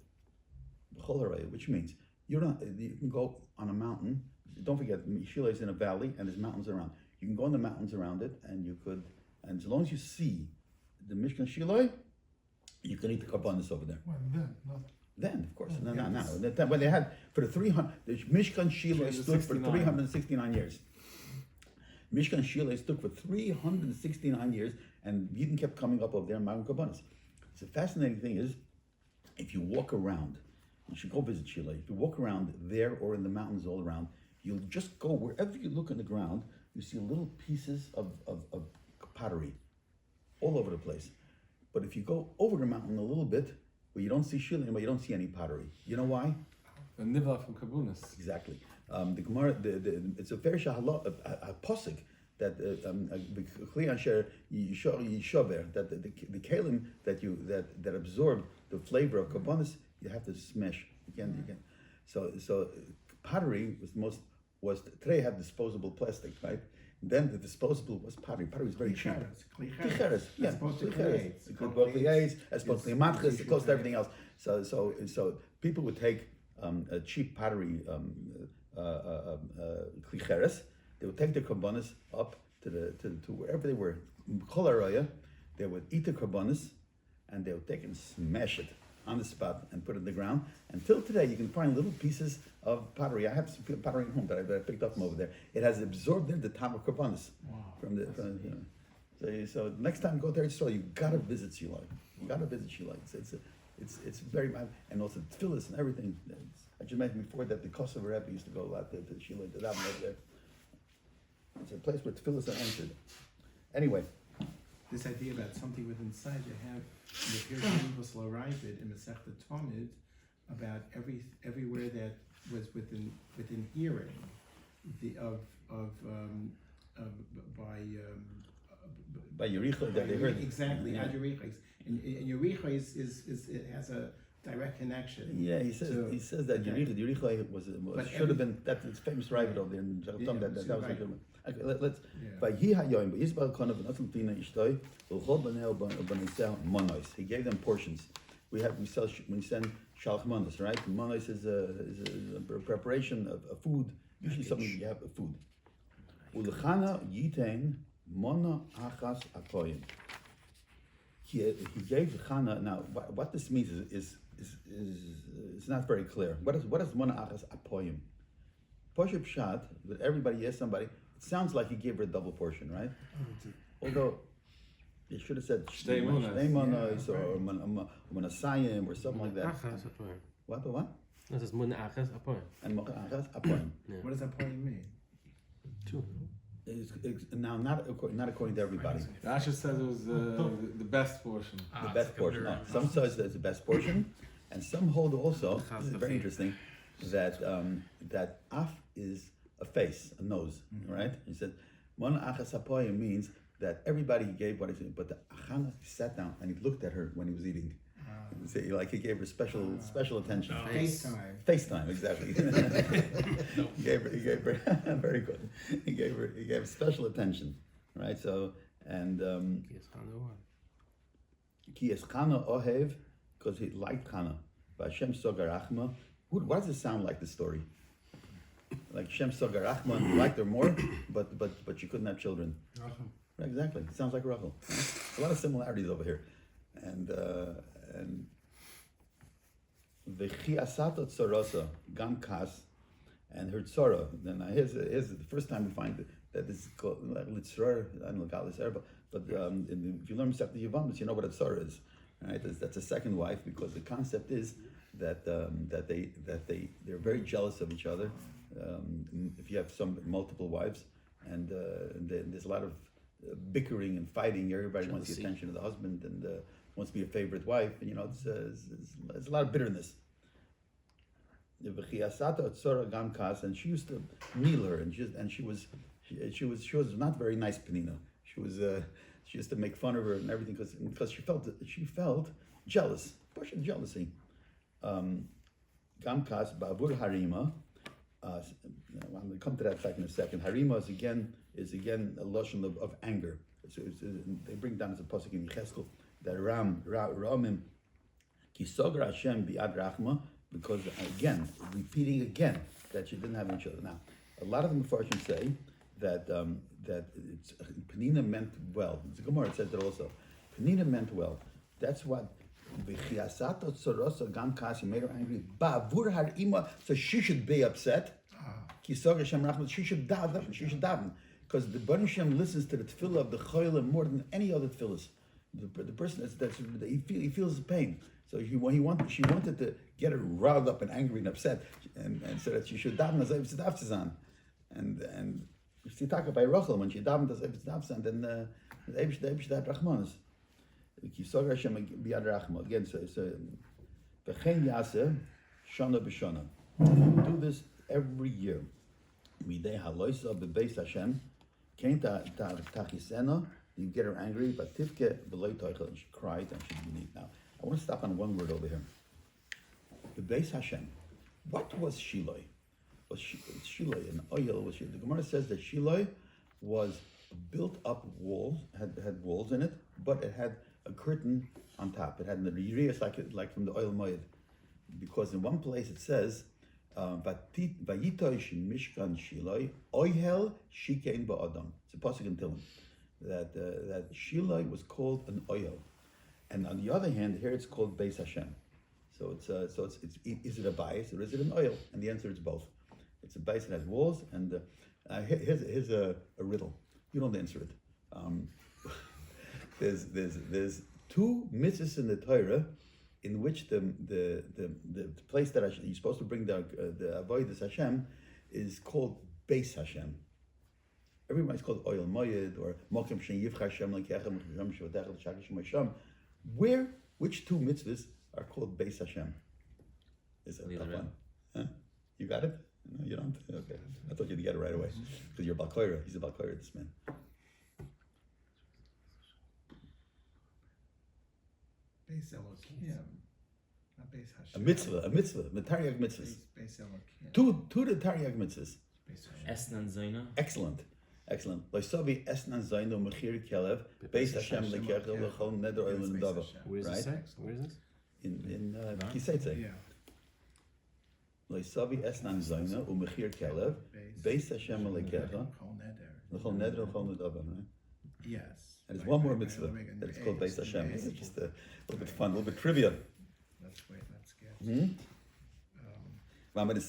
which means you can go on a mountain. Don't forget, Shiloi is in a valley and there's mountains around. You can go in the mountains around it, and as long as you see the Mishkan Shiloi, you can eat the karbanis over there. When then? Not Then, of course, no. When they had for the Mishkan Shiloi stood for 369 years. Mishkan Shiloi stood for 369 years, and Yidden kept coming up over there and Magen Karbanis. So the fascinating thing is, if you walk around, you should go visit Shiloi. If you walk around there or in the mountains all around, you'll just go wherever you look on the ground, you see little pieces of pottery all over the place. But if you go over the mountain a little bit, where you don't see shilling, but you don't see any pottery. You know why? The niva from kavunas. Exactly. The Gemara, it's a fair shahala, a posik that that the kalim that absorb the flavor of kabanis, you have to smash. You can. So pottery was today had disposable plastic, right? Then the disposable was pottery. Pottery was very cheap. Klicheres, yeah. As opposed to Klicheres. clays. It could go klicheres, as opposed to matches, it cost everything else. So people would take a cheap pottery klicheres. They would take the karbanis up to wherever they were. Kol Aryeh, they would eat the karbanis, and they would take and smash it on the spot and put it in the ground. Until today, you can find little pieces of pottery. I have some pottery at home that I picked up from over there. It has absorbed in the top of karbanis. So next time you go to Eretz Yisrael, you gotta visit Shiloh. It's very bad, and also tefillas and everything. I just mentioned before that the Kosovo Rabbi used to go out there to Shiloh to daven over there. It's a place where tefillas are answered. Anyway. This idea about something within inside, you have in the Perek Universal Arrival in Masechta Talmud about everywhere that was within hearing by Yericho that they heard exactly yeah. ad Yerichos, and Yericho it has a direct connection. Yeah, he says that Yericho should have been that's his famous rival over there in Jerusalem. That was a good one. Okay, let's. He gave them portions. We send shalach manos, right? Manos is a preparation of food. Usually something you have of food. Ulchana yitain mana achas apoyim. He gave Chana. Now, what this means is not very clear. What is mana achas apoyim? Poshup shot that everybody asked somebody. It sounds like he gave her a double portion, right? Although you should have said Shtei manos. or manasayim or something like that. Achas apoim. What? This is mun achas apoim. And mochachas apoim. What does that point mean? Two. It's now not according to everybody. Rasha says it was the best portion. The best portion. No, some says that it's the best portion, and some hold also. This is very interesting. That that af is a face, a nose, right? He said, "Mon achas hapoyim" means that everybody gave what he said, but the achana sat down and he looked at her when he was eating. So, like he gave her special attention. FaceTime. FaceTime, exactly. he gave her very good. He gave her special attention, right? So and ki es Chana ohev, because he liked Chana. Vashem sogarachma. What does it sound like, the story? Like Shem sogarachma, and he liked her more, but she couldn't have children. Right, exactly. It sounds like Rachel. There's a lot of similarities over here, and the chiasato tzorosa gam kas, and her tzora. Then here's the first time we find that this is called litzor. I don't know gal litzor, but if you learn Masechta Yevamos, you know what a tzora is, right? That's a second wife, because the concept is that they're very jealous of each other. If you have multiple wives, and there's a lot of bickering and fighting. Everybody wants the attention of the husband and wants to be a favorite wife, and there's a lot of bitterness. And she used to kneel her, and she was not very nice, Penina. She used to make fun of her and everything, because she felt jealous, partial jealousy. Gamkas ba'avur harima. I'm going to come to that fact in a second. Harima is again a lotion of anger. They bring down as a pasuk in Yecheskel that Ramim kisogra Hashem bi'ad rachma, because repeating again that she didn't have any children. Now, a lot of the Mefarshim say that Penina meant well. The Gemara says that also. Penina meant well. That's what. He made her angry. So she should be upset. She should daven, because the Baruch Hashem listens to the tefillah of the cholim more than any other tefillahs. The person he feels the pain. So she wanted to get her riled up and angry and upset, and so that she should daven as if it's and she talked by Rachel when she davened as if it's then the Eibush had Rachmanis. Again, so v'chein yaseh shana b'shana. Do this every year. Midei haloisa bebeis Hashem. Kein tachisena. You get her angry, but tifke v'loy toichel, and she cried and she didn't eat. Now, I want to stop on one word over here. Bebeis Hashem. What was Shiloi? Shiloi an oil? Was Shiloi? The Gemara says that Shiloi was built up walls, had walls in it, but it had a curtain on top. It had the yiriyas like from the oil moed, because in one place it says, "Vayitosh mishkan Shiloi oihel shikein ba'adam." It's a pasuk in Tehillim that Shiloi was called an oil, and on the other hand, here it's called Beis Hashem. So it's is it a bias or is it an oil? And the answer is both. It's a base that has walls, and here's a riddle. You don't answer it. There's two mitzvahs in the Torah in which the place that you're supposed to bring the avodas Hashem is called Beis Hashem. Everybody's called Oil Moyed or Mokem Shen Yivcha Hashem like Yechem Hashem Shavatech Shakish Hashem. Which two mitzvahs are called Beis Hashem? Is that tough one? Huh? You got it? No, you don't? Okay. I thought you'd get it right away. Because you're Balkoira. He's a Balkoira, this man. Beis Elokim, not Beis Hashem. A mitzvah, the Taryag mitzvahs. Beis Elokim. Two the Taryag mitzvahs. Beis Hashem. Esnan Zaina. Excellent. Loisavi esnan zainu mechir kelev Beis Hashem lekechel lechol neder oil and dava. Where is Right? this? Where is this? In Kiseitze. Yeah. Loisavi esnan zainu umechir kelev Beis Hashem lekechel lechol neder lechol dava. Right? Yes. And there's one more mitzvah that's called Beis Hashem. This is just a little bit fun, a little bit trivia. Let's get. I'm going to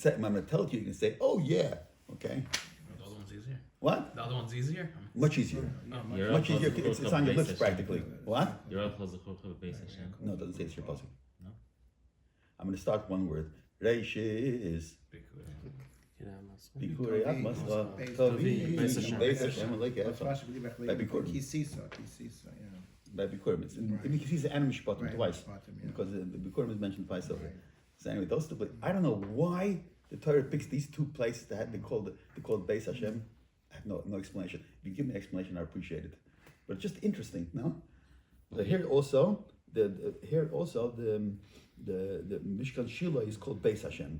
tell it to you. You can say, "Oh yeah, Okay? The other one's easier. What? The other one's easier. Much easier. You're Much up easier. close It's to on your Beis lips Hashem. practically. What? You're up close to Beis Hashem. No, it doesn't say it's your puzzle. No? I'm going to start one word. Reish is Bikurei Atmasra Tavi Beis Hashem. Beis Hashem like That's Efa. Rashi believe actually. Baby Kurm. Kisisa, yeah. By Bikurim. It's Right. in he's the animal Shpatim Right, twice. Shpatim, yeah. Because the Bikurim is mentioned twice over. Right. So anyway, those two places. I don't know why the Torah picks these two places that they called Beis Hashem. I have no explanation. If you give me an explanation, I appreciate it. But it's just interesting, no? So here also the Mishkan Shiloh is called Beis Hashem.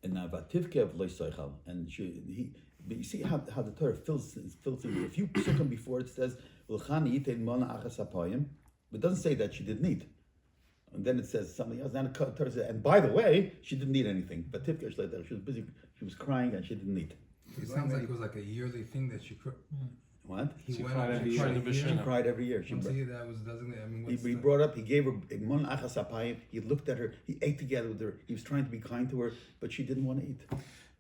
And Vativkev Loisoichal. And but you see how the Torah fills in. A few Pesukim before it says, L'chan yitein mana achas apayim, but it doesn't say that she didn't eat. And then it says something else. Then the Torah says, and by the way, she didn't eat anything. But Tivkev she was busy, she was crying and she didn't eat. It sounds like it was like a yearly thing that she could. What? He She went cried up every to year. try to She cried every year. that was designated. I mean, what's He brought up, he gave her mon achas apayim. He looked at her, he ate together with her. He was trying to be kind to her, but she didn't want to eat.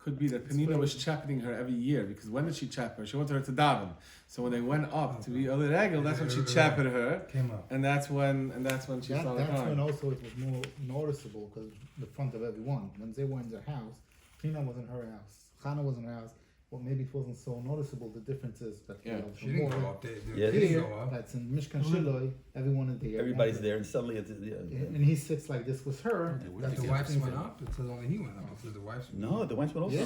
Could be that Penina was chapening her every year, because when did she chap her? She wanted her to daven. So when they went up to be Other Regel, that's when she chapped her, came up. and that's when she That's started when crying. also it was more noticeable because the front of everyone. When they were in their house, Tina was in her house, Chana was in her house. Well, maybe it wasn't so noticeable. The differences that Yeah. She didn't go up. They Yeah. didn't Here, go up. that's in Mishkan Shiloh. Everyone is there. Everybody's there, and suddenly it's And he sits like this with her. But That's the a wives different went thing. up. It says only he went up. It says the wives. no, the wives went also.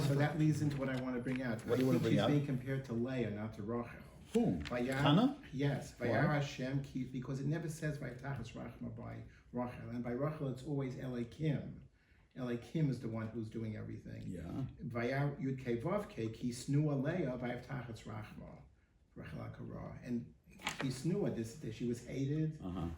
So that leads into what I want to bring out. What do you want to bring she's out? being compared to Leah, not to Rachel. Who? Vayar- Hannah? Yes, Why? Vayar Hashem ki, because it never says Vaytachas Rachma by Rachel, and by Rachel it's always Elokim. Elokim is the one who's doing everything. Yeah. Vayar Yud Kei Vav Kei ki snua Leah Vaytachas Rachma, Rachel HaKara, and ki snua this she was hated,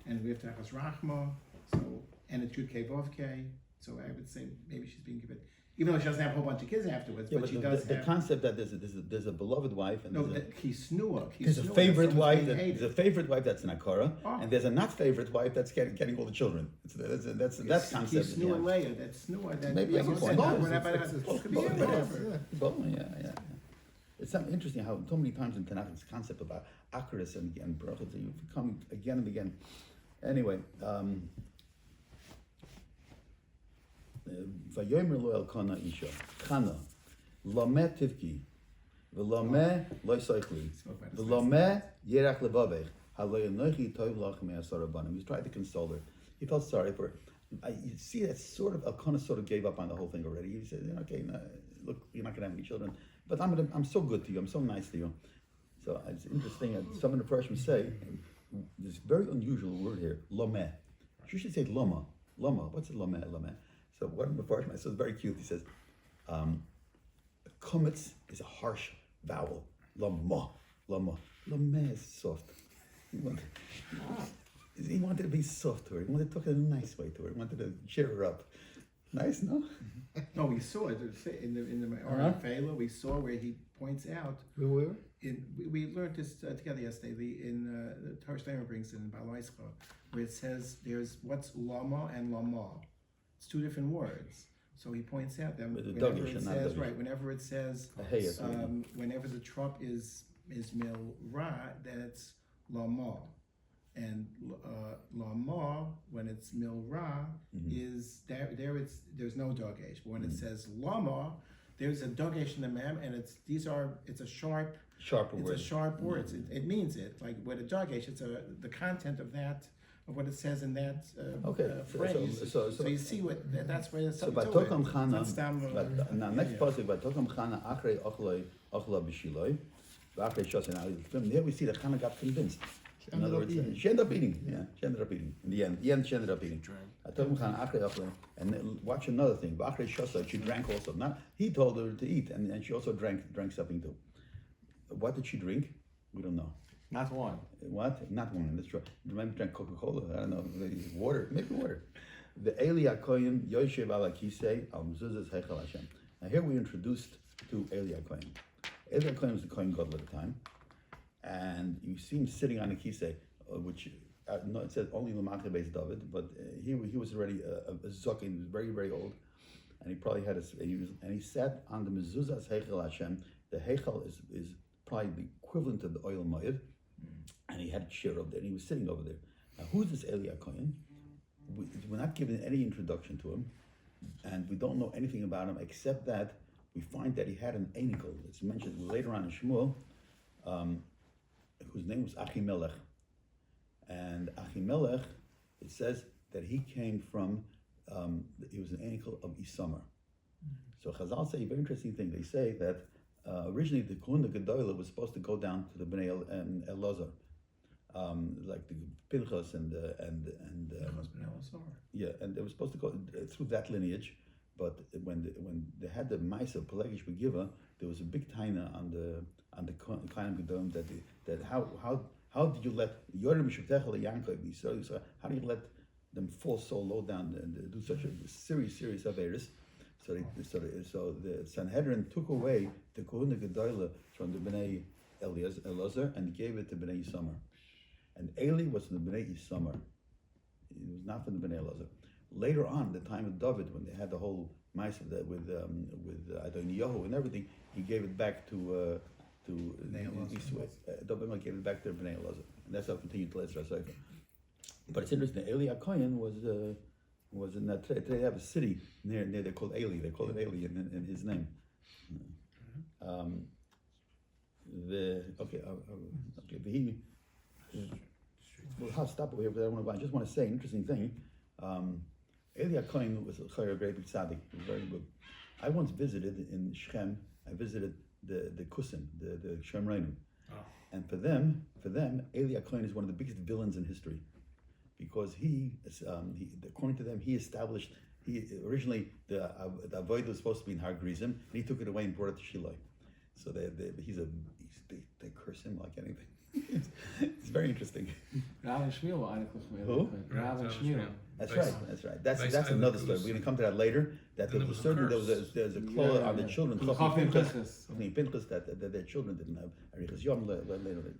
and Vaytachas Rachma. So and it's Yud Kei Vav Kei. So I would say maybe she's being given, even though she doesn't have a whole bunch of kids afterwards, Yeah, but but she the, does the have. concept that there's a beloved wife and No, there's that kisnua. a favorite wife. There's a favorite wife that's an akara, Oh. and there's a not favorite wife that's getting all the children. That's concept. Snua Yeah. Leah, that's snua. That Maybe that's you the said, point. whatever, It's could be both, whatever. Yeah. It's something interesting how so many times in Tanakh this concept about akaris and brachot you come again and again. Anyway. Vayomer lo Elkanah isha Chana Lameh tivki v'lameh lo soichli v'lameh yerach levavech halo yenochi tov lach me'asar rabbanim. He tried to console her. He felt sorry for her. You see that sort of Elkanah sort of gave up on the whole thing already. He said, okay, no, look, you're not going to have any children, but I'm so good to you. I'm so nice to you. So it's interesting that some of the Pershim say this very unusual word here, lomeh. You should say loma. Loma. What's a lomeh? Lomeh. So one of the Pershim, so it's very cute. He says, kumitz is a harsh vowel. Lama. Lama. Lomeh is soft. He wanted to be soft to her. He wanted to talk in a nice way to her. He wanted to cheer her up. Nice, no? No, we saw it in the Aryeh Fela. We saw where he points out. Where? We learned this together yesterday. In the Torah Shleimer brings in Balaischa, where it says there's what's lama and lama. It's two different words. So he points out that With the whenever dagish it and not says dagish. right, whenever it says whenever the trop is mil ra, then it's lama. And lama, when it's mil ra, is there's no dogesh. But when it says lama, there's a dogesh in the mem, and it's a sharp word. It's a sharp word. It means it. Like with a dogesh, it's the content of what it says in that phrase. So you see that's where it's so something to it. Batokam Chana, It's not now next pasuk, Batokam Chana Achrei Ochla B'Shiloi, Achrei Shosei. Now from there we see that Chana got convinced. In other words, she ended up eating. Yeah, she ended up eating. In the end, she ended up eating. Batokam Chana Achrei Ochla, and then watch another thing. Achrei Shosei, she drank also. Not he told her to eat, and she also drank something too. What did she drink? We don't know. Not one. What? Not one. That's true. Remember, drank Coca-Cola. I don't know. Maybe water. The Eli HaKoyin Yoshev Ala Kisei Al Mezuzas Heichal Hashem. Now here we introduced to Eli HaKoyin. Eli HaKoyin was the Kohen Gadol at the time, and you see him sitting on a kisei, which it says only Lamach Beis David, but he was already a Zokin. He was very very old, and he probably had and he sat on the mezuzah's Heichel Hashem. The Heichel is probably the equivalent of the oil moed, and he had a chair over there, and he was sitting over there. Now, who's this Eli HaKohen? We're not given any introduction to him, and we don't know anything about him except that we find that he had an anikel. It's mentioned later on in Shmuel, whose name was Achimelech. And Achimelech, it says that he came from, he was an anikel of Isamar. So Chazal say a very interesting thing. They say that originally the Kohuna Gedolah was supposed to go down to the Bnei Elazar, like the Pinchas and yeah, and they were supposed to go through that lineage. But when they had the Maisa of Pelegish Begiva, there was a big taina on the Kohanim Gedolim that how did you let Yorim Shabtechel Yankov be so how do you let them fall so low down and do such a serious averis? So the Sanhedrin took away the Kohuna Gedolah from the Bnei Elazar and gave it to Bnei Yisamar. And Eli was from the Bnei Yisamar. He was not from the Bnei Elazar. Later on, the time of David, when they had the whole mice of that with Adoniyahu and everything, he gave it back to David gave it back to Bnei Elazar, and that's how it continued to Ezra Sefer. But it's interesting. Eli HaKohen was in that. Today they have a city near they call Eli. They call it Eli in his name. I'll stop over here because I just want to say an interesting thing. Eli HaKohen was a very big tzaddik. He was very good. I once visited in Shechem. I visited the Kusim, the Shemreinim. And for them, Eli HaKohen is one of the biggest villains in history, because he according to them, he established. Originally the avodah was supposed to be in Har Gerizim, and he took it away and brought it to Shiloh. So they curse him like anything. It's very interesting. Rav and Shmuel were Einiglich from Eli Who? HaKohen. Rav and Shmuel. That's right. That's another story. We're going to come to that later. That there was a clause on the children. Chofni Pinchas that their children didn't have. Aryeh Yom later.